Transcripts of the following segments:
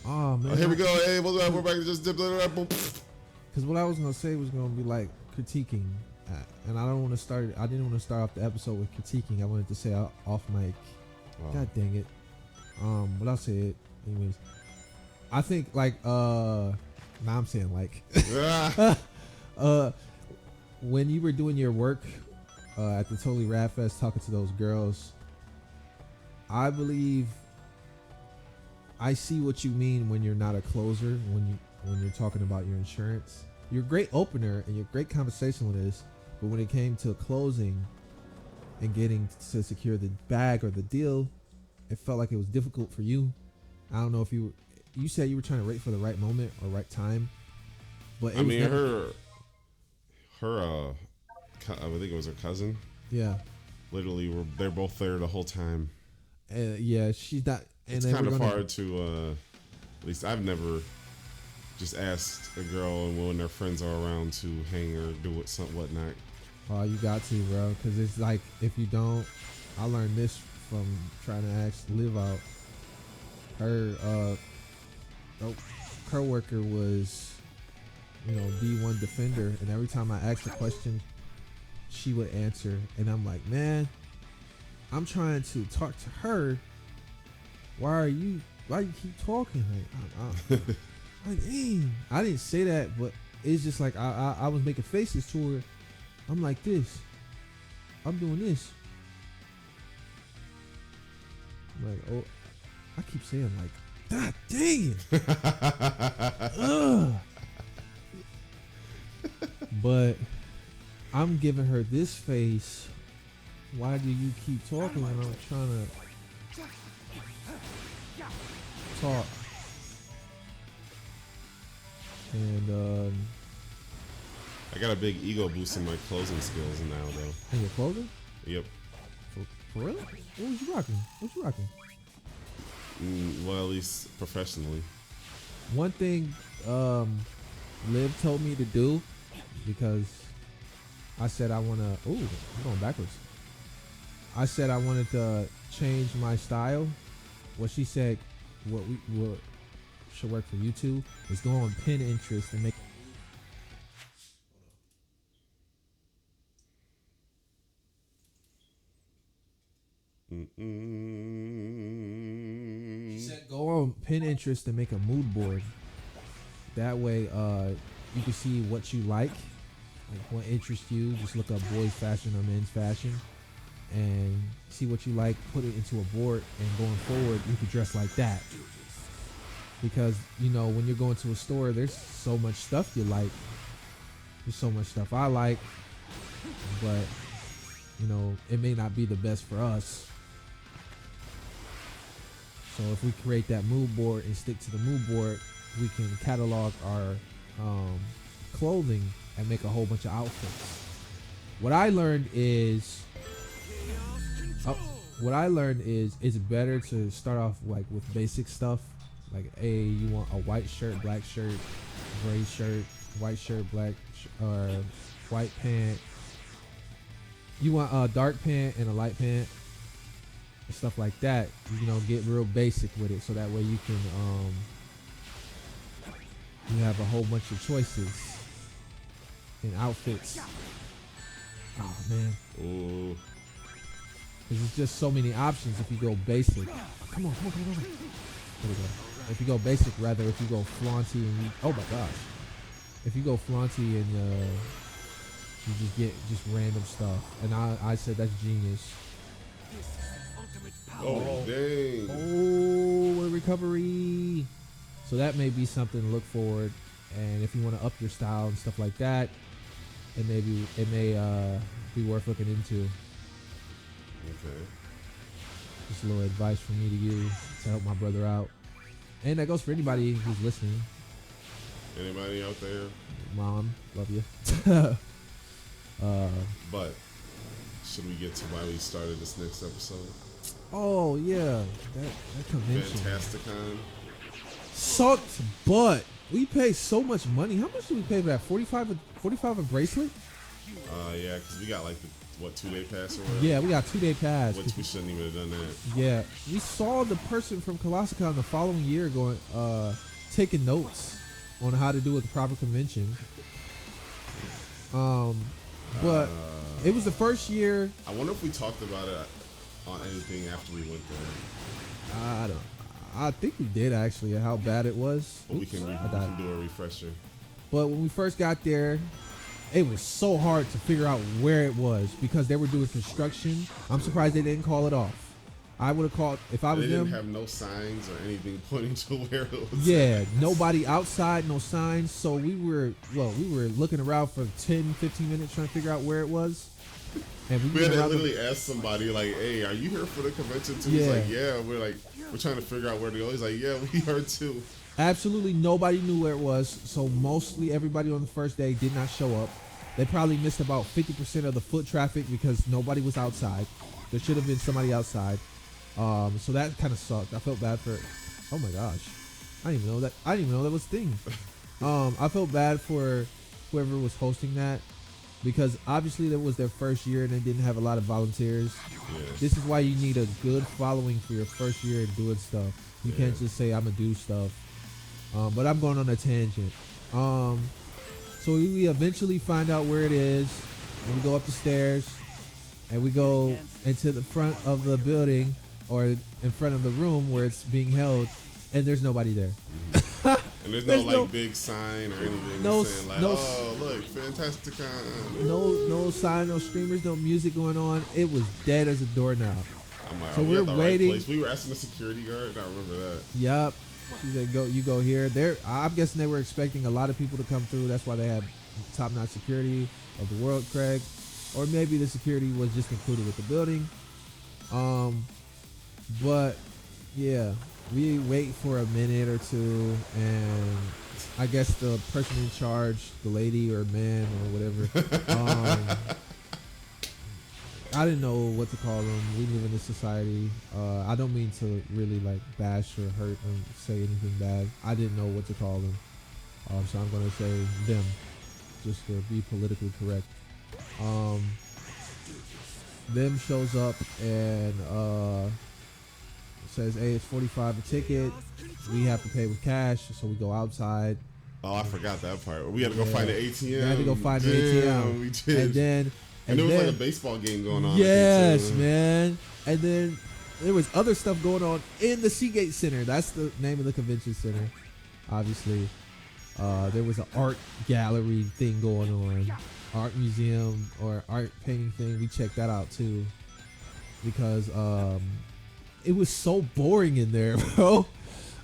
Oh man. Here we go. Hey, we're back to just dip. Because what I was gonna say was gonna be like critiquing, and I didn't want to start off the episode with critiquing. I wanted to say off mic. Wow. God dang it. But I'll say it anyways. I think like now I'm saying like when you were doing your work at the Totally Rad Fest, talking to those girls, I believe I see what you mean when you're not a closer, when you're talking about your insurance. You're a great opener and you're a great conversationalist, but when it came to closing and getting to secure the bag or the deal, it felt like it was difficult for you. I don't know if you said you were trying to wait for the right moment or right time, but I mean, her I think it was her cousin. Yeah. Literally, they're both there the whole time. Yeah, she's not. And it's kind of hard to, at least I've never just asked a girl and when their friends are around to hang or do whatnot. Oh, you got to, bro, because it's like if you don't, I learned this from trying to actually live out. Her co-worker was, D1 defender, and every time I asked a question, she would answer, and I'm like, man, I'm trying to talk to her. Why you keep talking? Like, dang. I didn't say that, but it's just like I was making faces to her. I'm like this. I'm doing this. I'm like, oh, I keep saying like, God dang it. Ugh. But I'm giving her this face. Why do you keep talking when I'm trying to talk? And I got a big ego boost in my closing skills now, though. And your closing? Yep. For real? What was you rocking? Well, at least professionally. One thing Liv told me to do, because I said I want to... Ooh, I'm going backwards. I said I wanted to change my style. What she said, what should work for you two, is go on Pinterest and make... She said go on Pinterest and make a mood board. That way you can see what you like what interests you. Just look up boys fashion or men's fashion and see what you like, put it into a board, and going forward you can dress like that. Because when you're going to a store, there's so much stuff you like. There's so much stuff I like, but it may not be the best for us. So if we create that mood board and stick to the mood board, we can catalog our clothing and make a whole bunch of outfits. What I learned is it's better to start off like with basic stuff. Like, you want a white shirt, black shirt, gray shirt, white shirt, black or white pant. You want a dark pant and a light pant. Stuff like that, get real basic with it, so that way you can you have a whole bunch of choices in outfits. Oh man, ooh, because it's just so many options if you go basic. Come on. There we go. If you go basic, rather, if you go flaunty and oh my gosh, if you go flaunty and you just get just random stuff, and I said that's genius. Oh, dang. Oh, recovery. So that may be something to look forward. And if you want to up your style and stuff like that, it may be be worth looking into. Okay. Just a little advice from me to you to help my brother out. And that goes for anybody who's listening. Anybody out there? Mom, love you. But should we get to why we started this next episode? Oh yeah, that convention. Fantasticon. Sucked butt. We pay so much money. How much did we pay for that? 45 a bracelet? Yeah, because we got like what 2-day pass or whatever. Yeah, we got 2-day pass. Which we shouldn't even have done that. Yeah, we saw the person from Colossicon the following year going, taking notes on how to do the proper convention. But it was the first year. I wonder if we talked about it on anything after we went there. I think we did actually. How bad it was. But we can do a refresher. But when we first got there, it was so hard to figure out where it was because they were doing construction. I'm surprised they didn't call it off. I would have called if I was them. They didn't have no signs or anything pointing to where it was. Yeah, nobody outside, no signs. So we were looking around for 10, 15 minutes trying to figure out where it was. And we had to literally ask somebody like, "Hey, are you here for the convention too?" Yeah. He's like, "Yeah." We're trying to figure out where to go. He's like, "Yeah, we are too." Absolutely nobody knew where it was. So mostly everybody on the first day did not show up. They probably missed about 50% of the foot traffic because nobody was outside. There should have been somebody outside. So that kind of sucked. I felt bad for. Oh my gosh, I didn't even know that. I didn't even know that was a thing. I felt bad for whoever was hosting that because obviously that was their first year and they didn't have a lot of volunteers. Yes. This is why you need a good following for your first year and doing stuff. You can't just say I'm gonna do stuff. But I'm going on a tangent. So we eventually find out where it is, and we go up the stairs, and we go into the front of the building or in front of the room where it's being held, and there's nobody there. And there's no big sign or anything saying like, "Oh, look, Fantasticon." No sign, no streamers, no music going on. It was dead as a doorknob. So we're waiting. Right, we were asking the security guard. I remember that. Yup. She said, you go here. I'm guessing they were expecting a lot of people to come through. That's why they had top-notch security of the world, Craig. Or maybe the security was just included with the building. But yeah, we wait for a minute or two, and I guess the person in charge, the lady or man or whatever, I didn't know what to call them. We live in this society. I don't mean to really like bash or hurt or say anything bad. I didn't know what to call them. So I'm going to say them just to be politically correct. Them shows up and says, "Hey, it's $45 a ticket. We have to pay with cash." So we go outside. Oh, I forgot that part. We had to go find the ATM. We had to go find the ATM. We did. And there was like a baseball game going on. Yes, man. And then there was other stuff going on in the Seagate Center. That's the name of the convention center, obviously. There was an art gallery thing going on, art museum or art painting thing. We checked that out too because it was so boring in there, bro.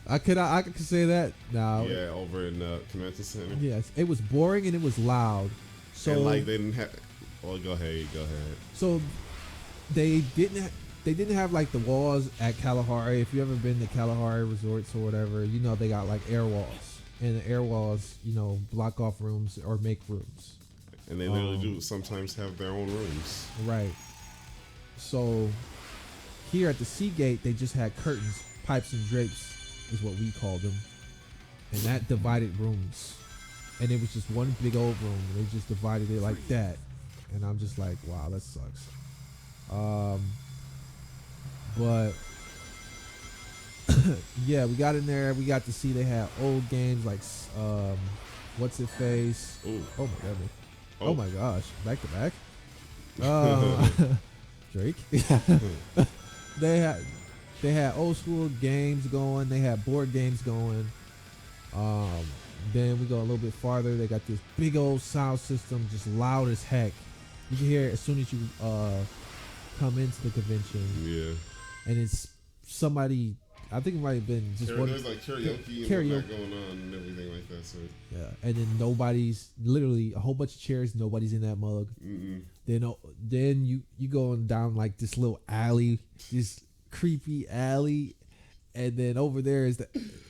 I could say that now. Yeah, over in the convention center. Yes, it was boring and it was loud. So and like they didn't have. Well, go ahead. So they didn't have like the walls at Kalahari. If you ever been to Kalahari resorts or whatever, you know they got like air walls, and the air walls, block off rooms or make rooms. And they literally do sometimes have their own rooms. Right. So here at the Seagate, they just had curtains, pipes, and drapes is what we call them, and that divided rooms. And it was just one big old room. And they just divided it like that. And I'm just like, wow, that sucks. But yeah, we got in there. We got to see they had old games like What's It Face. Ooh. Oh my goodness. Oh my gosh. Back to back. Drake. They had old school games going. They had board games going. Then we go a little bit farther. They got this big old sound system, just loud as heck. You can hear it as soon as you come into the convention. Yeah. And it's somebody, I think it might have been just one. There's like karaoke and going on and everything like that. So. Yeah. And then nobody's, literally a whole bunch of chairs, nobody's in that mug. Mm-mm. Then you going down like this little alley, this creepy alley. And then over there is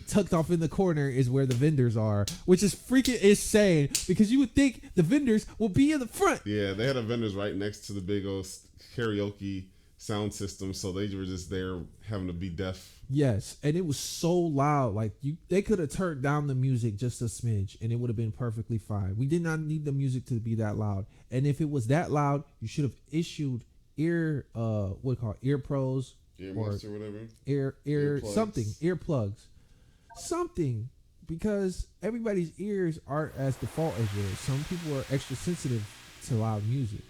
tucked off in the corner is where the vendors are, which is freaking insane because you would think the vendors will be in the front. Yeah, they had a vendors right next to the big old karaoke sound system, so they were just there having to be deaf. Yes, and it was so loud. Like they could have turned down the music just a smidge, and it would have been perfectly fine. We did not need the music to be that loud. And if it was that loud, you should have issued what do you call it? Ear pros, Earmuffs or whatever. ear Earplugs. something, earplugs, something, because everybody's ears aren't as default as yours. Some people are extra sensitive to loud music.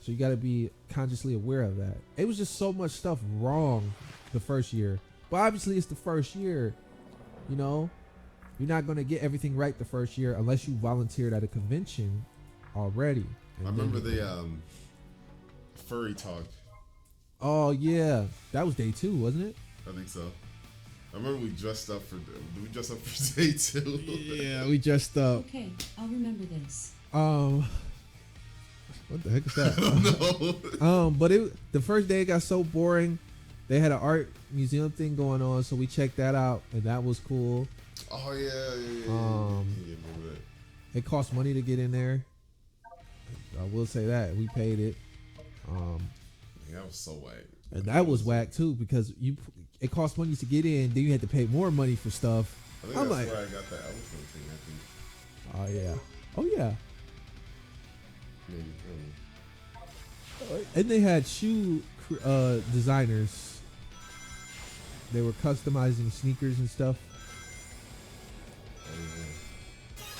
So you got to be consciously aware of that. It was just so much stuff wrong the first year. But obviously it's the first year, you know. You're not going to get everything right the first year unless you volunteered at a convention already. I remember the furry talk. Oh, yeah. That was day 2, wasn't it? I think so. I remember we dressed up for. Did we dress up for day 2? Yeah, we dressed up. Okay, I'll remember this. What the heck is that? No. But the first day it got so boring. They had an art museum thing going on, so we checked that out, and that was cool. Oh yeah. Yeah, remember that. It cost money to get in there. I will say that we paid it. Yeah, that was so whack. And that was whack too, because it cost money to get in, then you had to pay more money for stuff. I think I'm that's like, where I got that elephant thing. I think. oh yeah, oh yeah. Maybe. And they had shoe designers. They were customizing sneakers and stuff. Oh, yeah.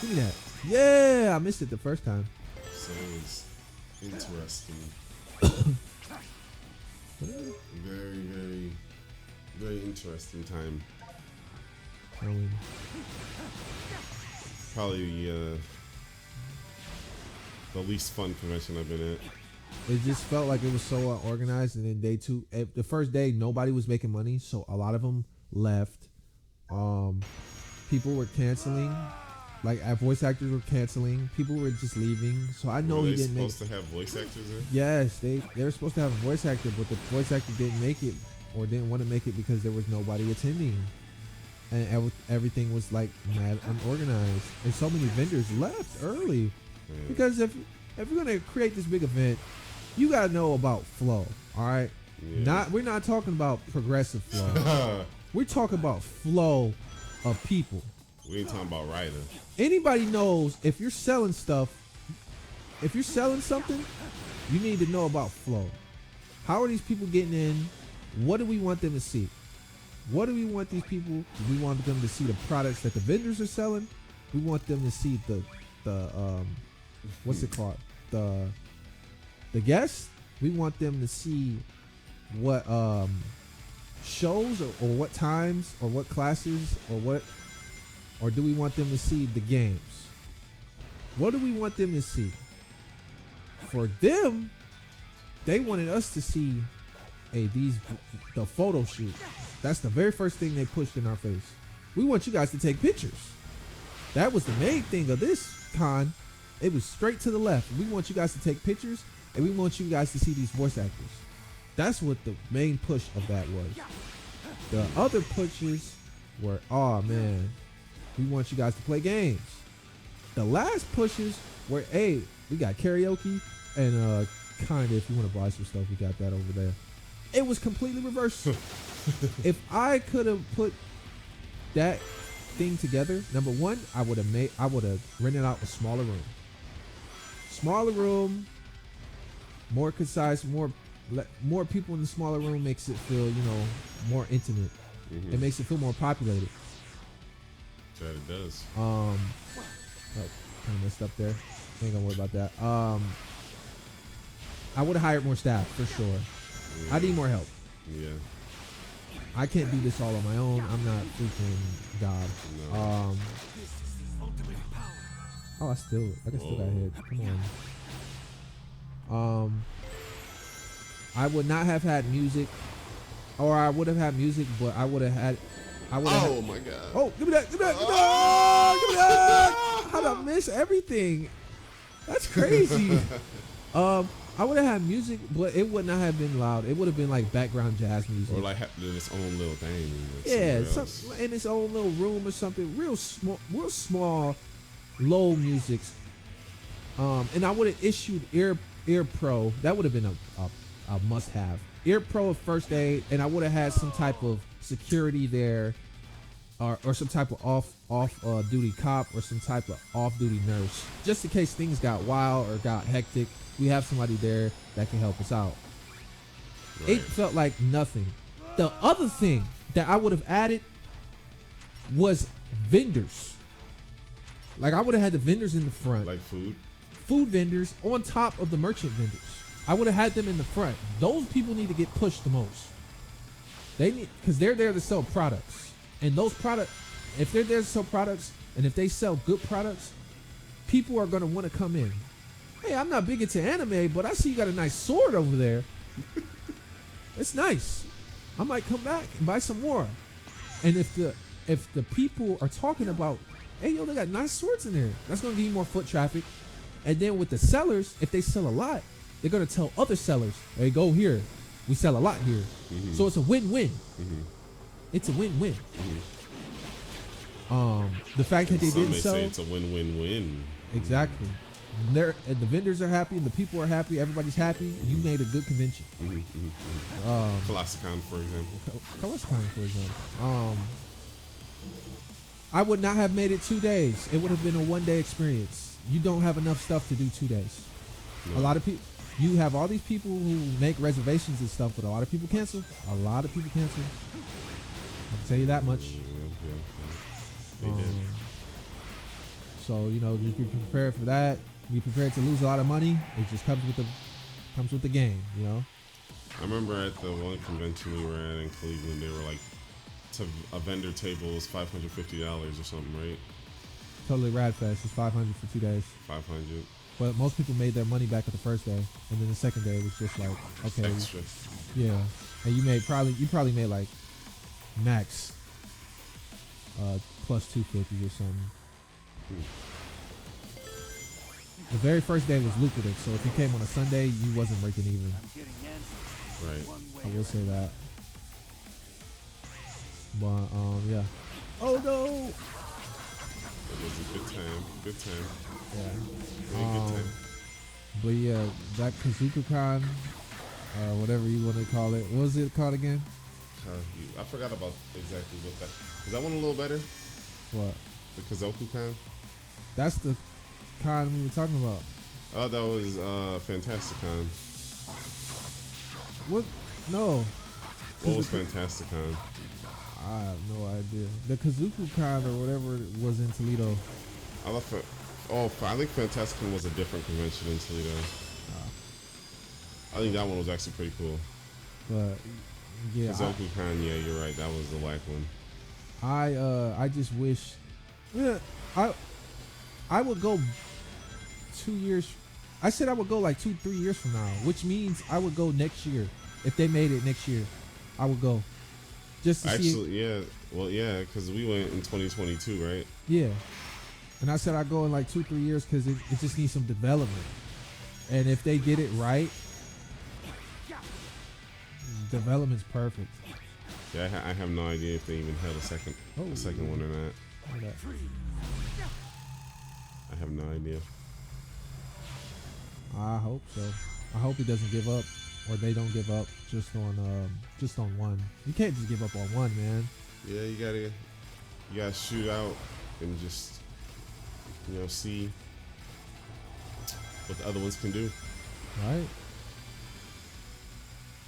Give me that. Yeah, I missed it the first time. So it was interesting. Very, very, very interesting time. Probably the least fun convention I've been at. It just felt like it was so unorganized. And then day 2, the first day, nobody was making money, so a lot of them left. People were canceling. Like voice actors were canceling. People were just leaving. So I know were he they didn't make. supposed to have voice actors there? Yes, they were supposed to have a voice actor, but the voice actor didn't make it, or didn't want to make it because there was nobody attending, and everything was like mad unorganized, and so many vendors left early. Yeah. Because if you're gonna create this big event, you gotta know about flow. All right, Yeah. we're not talking about progressive flow. We're talking about flow of people. We ain't talking about Ryder. Anybody knows if you're selling stuff, if you're selling something, you need to know about flow. How are these people getting in? What do we want them to see? What do we want these people? Do we want them to see the products that the vendors are selling? We want them to see the what's it called? The guests? We want them to see what shows or what times or what classes or do we want them to see the games? What do we want them to see? For them, they wanted us to see the photo shoot. That's the very first thing they pushed in our face. We want you guys to take pictures. That was the main thing of this con. It was straight to the left. We want you guys to take pictures, and we want you guys to see these voice actors. That's what the main push of that was. The other pushes were, oh man, we want you guys to play games. The last pushes were, hey, we got karaoke and kinda, if you want to buy some stuff, we got that over there. It was completely reversed. If I could have put that thing together, number one, I would have rented out a smaller room. Smaller room, more concise, more people in the smaller room makes it feel, more intimate. Mm-hmm. It makes it feel more populated. That it does. Oh, kind of messed up there. Ain't gonna worry about that. I would have hired more staff for sure. Yeah. I need more help. Yeah. I can't do this all on my own. I'm not freaking God. No. Oh, I still got hit. Come on. I would not have had music, or I would have had music, but I would have had. Oh my God. Oh, give me that! Give me that! Give me that! Give me that! How did I miss everything? That's crazy. I would have had music, but it would not have been loud. It would have been like background jazz music, Or like having its own little thing. Like yeah, in its own little room or something. Real small, low music. And I would have issued Ear Pro. That would have been a must have. ear pro of first aid, and I would have had some type of security there, or some type of off duty cop, or some type of off duty nurse, just in case things got wild or got hectic. We have somebody there that can help us out. Right. It felt like nothing. The other thing that I would have added was vendors. Like, I would have had the vendors in the front, Like food. food vendors on top of the merchant vendors. I would have had them in the front. Those people need to get pushed the most. They need, because they're there to sell products, and those products, if they're there to sell products, and if they sell good products, people are gonna want to come in. Hey, I'm not big into anime, but I see you got a nice sword over there. It's nice. I might come back and buy some more. And if the people are talking about, hey, yo, they got nice swords in there, that's gonna give you more foot traffic. And then with the sellers, if they sell a lot, they're gonna tell other sellers, hey, go here. We sell a lot here. Mm-hmm. So it's a win-win. Mm-hmm. It's a win-win. Mm-hmm. The fact that they Some didn't may sell, say it's a win-win-win. exactly. And the vendors are happy, and the people are happy. Everybody's happy. You made a good convention. Mm-hmm. Mm-hmm. Classicon, for example. Coloscon, for example. I would not have made it 2 days. It would have been a 1 day experience. You don't have enough stuff to do 2 days. No. A lot of people. You have all these people who make reservations and stuff, but a lot of people cancel. A lot of people cancel. I can tell you that much. They did. So you can prepare for that. Be prepared to lose a lot of money. It just comes with the game. I remember at the one convention we were at in Cleveland, they were like, a vendor table is $550 or something, right? Totally Rad Fest is $500 for 2 days. 500 But most people made their money back at the first day, and then the second day was just like, okay, extra. yeah. And you probably made like max plus 250 or something. The very first day was lucrative, so if you came on a Sunday, you wasn't breaking even. Right. I will say that. But yeah. Oh no. It was a good time. Good time. Yeah. Really good time. But yeah, that KazukaCon, whatever you want to call it. What was it called again? I forgot about exactly what that. Is that one a little better? What? The Kazoku-con? That's the con we were talking about. Oh, that was Fantasticon. What? No. What was Fantasticon? I have no idea. The KazukaCon or whatever was in Toledo. I think Fantasticon was a different convention in Toledo. I think that one was actually pretty cool. But yeah, Kazoku-con, yeah, you're right. That was the whack one. I just wish. Yeah, I would go 2 years. I said I would go like 2-3 years from now, which means I would go next year. If they made it next year, I would go. Just to see. Actually, yeah. Well, yeah, because we went in 2022, right? Yeah. And I said I'd go in like 2-3 years because it just needs some development. And if they did it right, development's perfect. Yeah, I have no idea if they even had a second one or not. Look at that. I have no idea. I hope so. I hope he doesn't give up, or they don't give up just on one. You can't just give up on one, man. Yeah, you gotta shoot out and just see what the other ones can do. Right?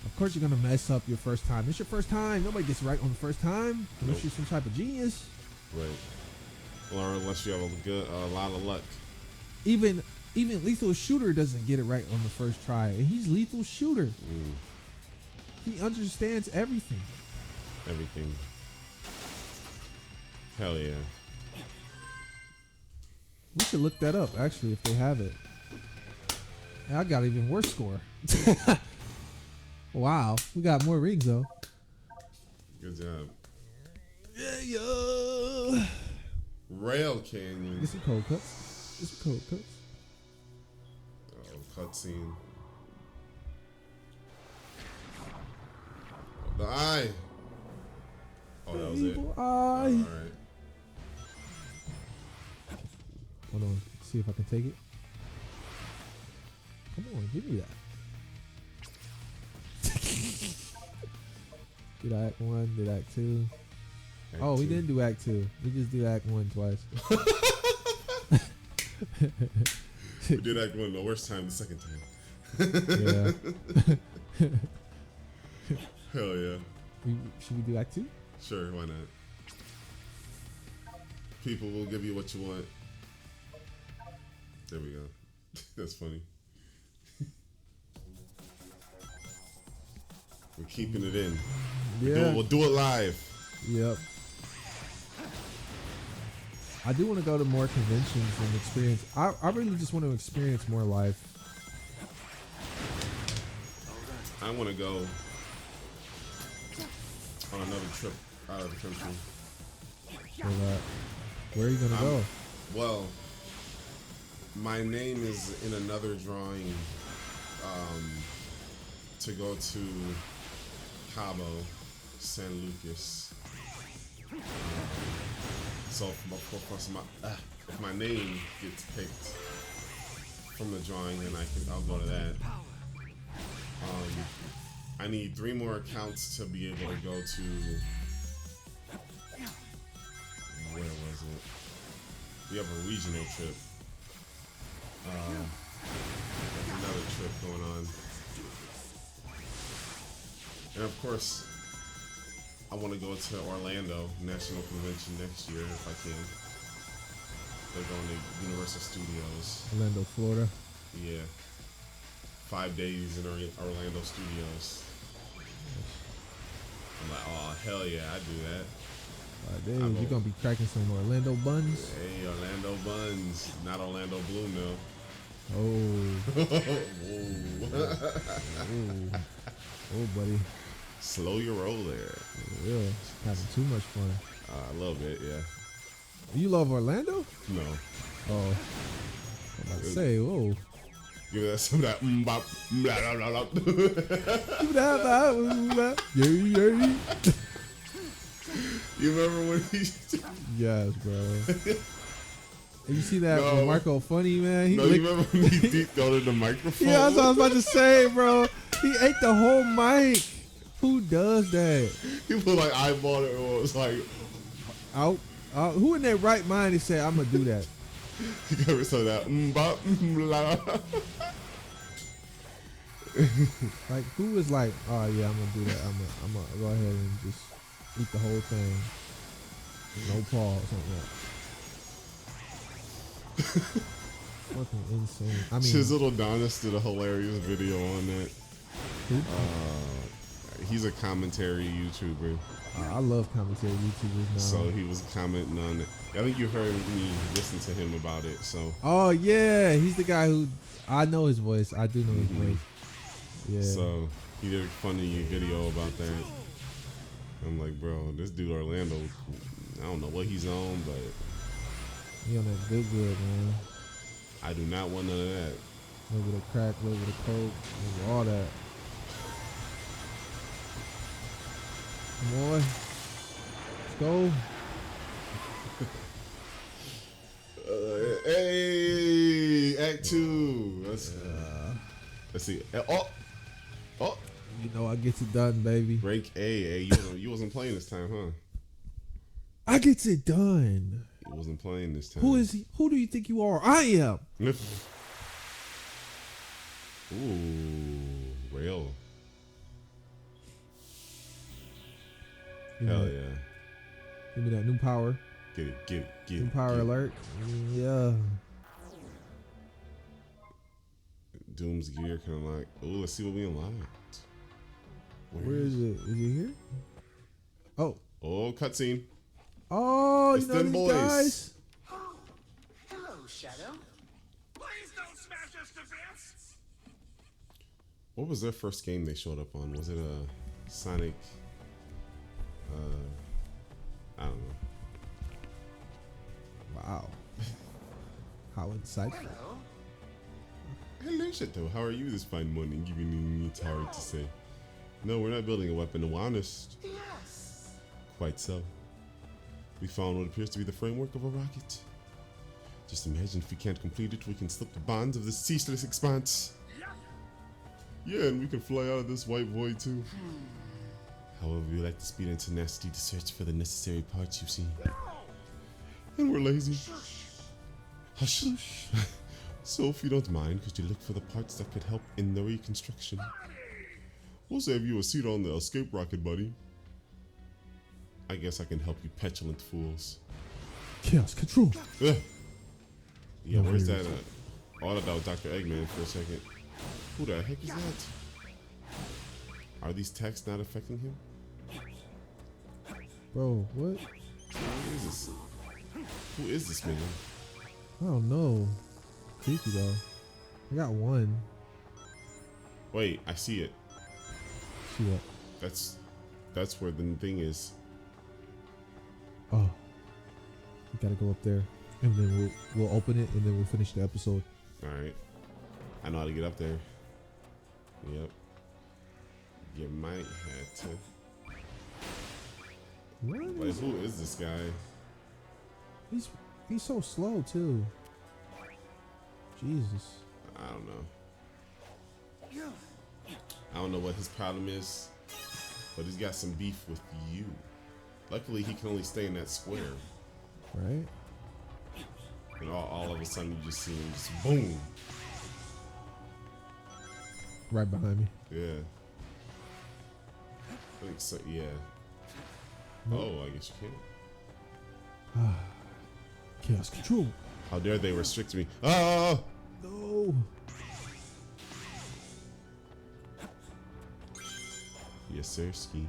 Of course you're gonna mess up your first time. It's your first time. Nobody gets right on the first time unless you're some type of genius. Right. Or unless you have a lot of luck. Even Lethal Shooter doesn't get it right on the first try, and he's Lethal Shooter. He understands everything. Everything. Hell yeah. We should look that up, actually, if they have it. I got an even worse score. Wow. We got more rings, though. Good job. Yeah. Rail Canyon. Get some cold cuts. Oh, cutscene. The eye. Oh, that was it. Evil eye. All right. Hold on. See if I can take it. Come on, give me that. Did Act 1, did Act 2. Act Oh, we 2. didn't do Act 2. We just do Act 1 twice. We did Act 1 the worst time, the second time. Yeah. Hell yeah. Should we do Act 2? Sure, why not? People will give you what you want. There we go. That's funny. We're keeping it in. Yeah. We'll do it live. Yep. I do want to go to more conventions and experience. I really just want to experience more life. I want to go on another trip out of the country. So where are you gonna go? Well, my name is in another drawing to go to Cabo San Lucas. So if my name gets picked from the drawing, then I'll go to that. I need 3 more accounts to be able to go to. Where was it? We have a regional trip. There's another trip going on. And of course, I want to go to Orlando National Convention next year if I can. They're going to Universal Studios. Orlando, Florida. Yeah. 5 days in Orlando Studios. I'm like, oh, hell yeah, I'd do that. 5 days. You're gonna be cracking some Orlando buns. Hey, Orlando buns. Not Orlando Bloom, though. Oh. Oh, buddy. Slow your roll there. Yeah, having too much fun. A little bit, yeah. You love Orlando? No. Oh, I'm about to say, whoa. Give that some of that MmBop. Blah, blah, blah, blah. Yeah. You remember when he... Yes, bro. And you see that No. with Marco Funny, man? No, you remember when he deep throated the microphone? Yeah, that's what I was about to say, bro. He ate the whole mic. Who does that? People like eyeballed it, or it was like... Out. Who in their right mind is say, I'm going to do that? You ever saw that? MmBop. Blah. Like, who is like, oh, yeah, I'm going to do that. I'm going to go ahead and just eat the whole thing. No pause, something like that. Fucking insane. I mean, Chisel Adonis did a hilarious video on that. who? He's a commentary YouTuber, I love commentary YouTubers now. so he was commenting on it. I think you heard me listen to him about it. So, Oh, yeah. He's the guy who, I know his voice. I do know his voice. Yeah. so he did a funny video about that. I'm like, bro, this dude Orlando, I don't know what he's on, but He on that good, man. I do not want none of that. A little bit of crack, a little bit of coke, a little bit of all that. Come on. Let's go. Hey, Act 2. Let's see. Oh, You know I gets it done, baby. break A. Hey, you wasn't playing this time, huh? I gets it done. You wasn't playing this time. Who is he? Who do you think you are? I am. Ooh, real. Give me Hell that- yeah. Give me that new power. Get it. New power get it. alert. Yeah. Doom's gear kind of like, oh, let's see what we unlocked. Where is it? Is it here? Oh. Oh, cutscene. Oh, It's you know them these boys. guys? Hello, Shadow. Please don't smash us to bits! What was their first game they showed up on? Was it a Sonic? I don't know. Wow. How insightful. Hello. Hello, Chateau. How are you this fine morning? Giving it's hard to say. No, we're not building a weapon, to be honest. Yes. Quite so. We found what appears to be the framework of a rocket. Just imagine if we can't complete it, we can slip the bonds of the ceaseless expanse. Yeah, and we can fly out of this white void too. However, we like to speed into nasty to search for the necessary parts, you see. And we're lazy. Hush. So if you don't mind, could you look for the parts that could help in the reconstruction? We'll save you a seat on the escape rocket, buddy. I guess I can help you petulant fools. Chaos control. Ugh. Yeah, No where's worries. that? Oh, I thought that was Dr. Eggman for a second. Who the heck is that? Are these texts not affecting him? Bro, what? Who is this? Who is this man? I don't know. Creepy though. I got one. Wait, I see it. See what? That's where the thing is. Oh. We gotta go up there. And then we'll open it and then we'll finish the episode. Alright. I know how to get up there. Yep. You might have to. What Like, is who is this guy? He's so slow too. Jesus. I don't know. I don't know what his problem is, but he's got some beef with you. Luckily, he can only stay in that square. Right? And all of a sudden, you just see him just boom. Right behind me. Yeah. I think so, yeah. Nope. Oh, I guess you can't. Chaos control. How dare they restrict me? Oh! No. Yes, sir, ski.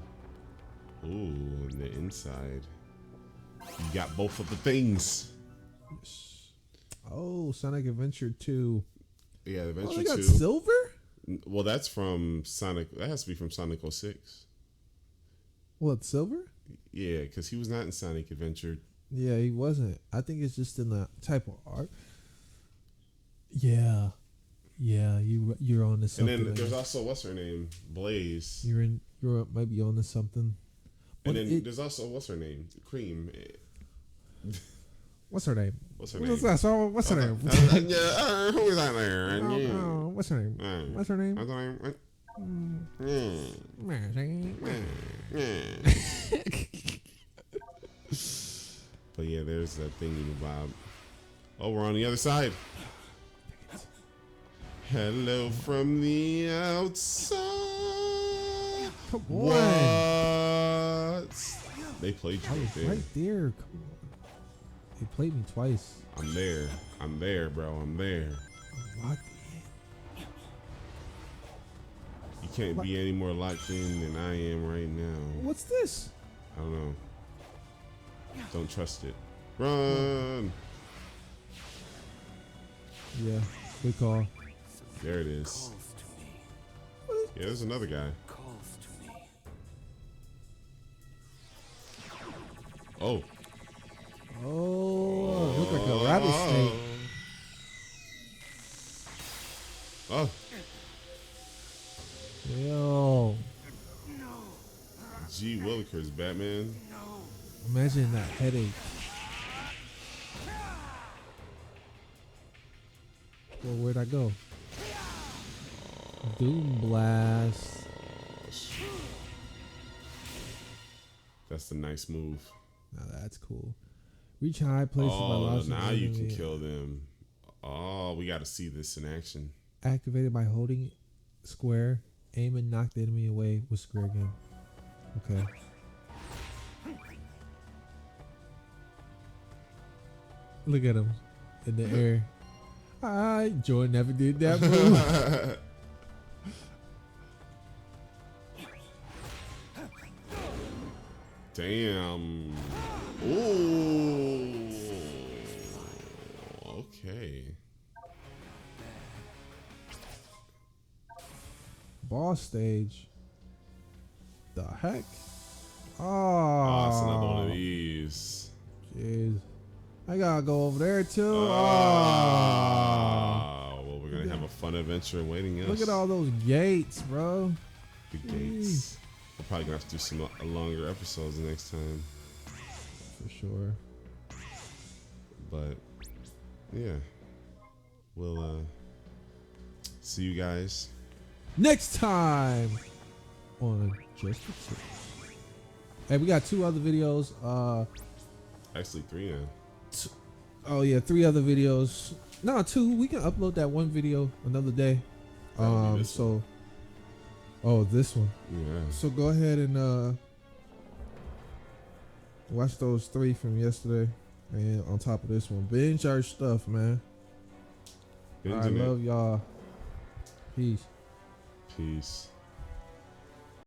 Ooh, on the inside. You got both of the things. Yes. Oh, Sonic Adventure 2. Yeah, Oh, Adventure they got 2. silver? Well, that's from Sonic. That has to be from Sonic 06. What, silver? Yeah, because he was not in Sonic Adventure. Yeah, he wasn't. I think it's just in the type of art. Yeah. Yeah, you're on to And something. then there's there. also, what's her name? Blaze. You're might be on to something. And But then it- there's also, what's her name? Cream. What's her name? What's her name? What's that? So what's her name? Yeah, who is that there? Oh, Yeah. oh, what's her name? Uh, What's her name? What's her name? But yeah, there's that thingy bob. Oh, we're on the other side. Hello from the outside. Come on. What? They played you I right was there. right there. Come on. They played me twice. I'm there. I'm there, bro. I'm there. I'm locked in. You can't be any more locked in than I am right now. What's this? I don't know. Don't trust it. Run! Yeah, good call. There it is. Yeah, there's another guy. Oh. Oh, look like a rabbit snake. Oh. Yo, Gee Willikers, Batman. imagine that headache. Well, where'd I go? Doom blast. That's a nice move. Now that's cool. Reach high places by Oh, launching now you can enemy. kill them. Oh, we got to see this in action. Activated by holding square. Aim and knock the enemy away with square again. Okay. Look at him in the air. Jordan never did that move. Damn. Ooh. Okay. Boss stage. The heck? Oh, it's another one of Oh, these. jeez. I gotta go over there too. Oh, Oh. well, we're gonna have a fun adventure waiting us. Look at all those gates, bro. the gates. We're probably gonna have to do some longer episodes next time. For sure. But yeah, we'll see you guys. Next time on Just a Tip. Hey, we got 2 other videos. Actually, 3 now. Oh yeah, 3 other videos. No, 2. We can upload that one video another day. That would be this one. Oh, this one. Yeah. So go ahead and watch those 3 from yesterday, and on top of this one, binge our stuff, man. I Binging it. love y'all. Peace. Peace.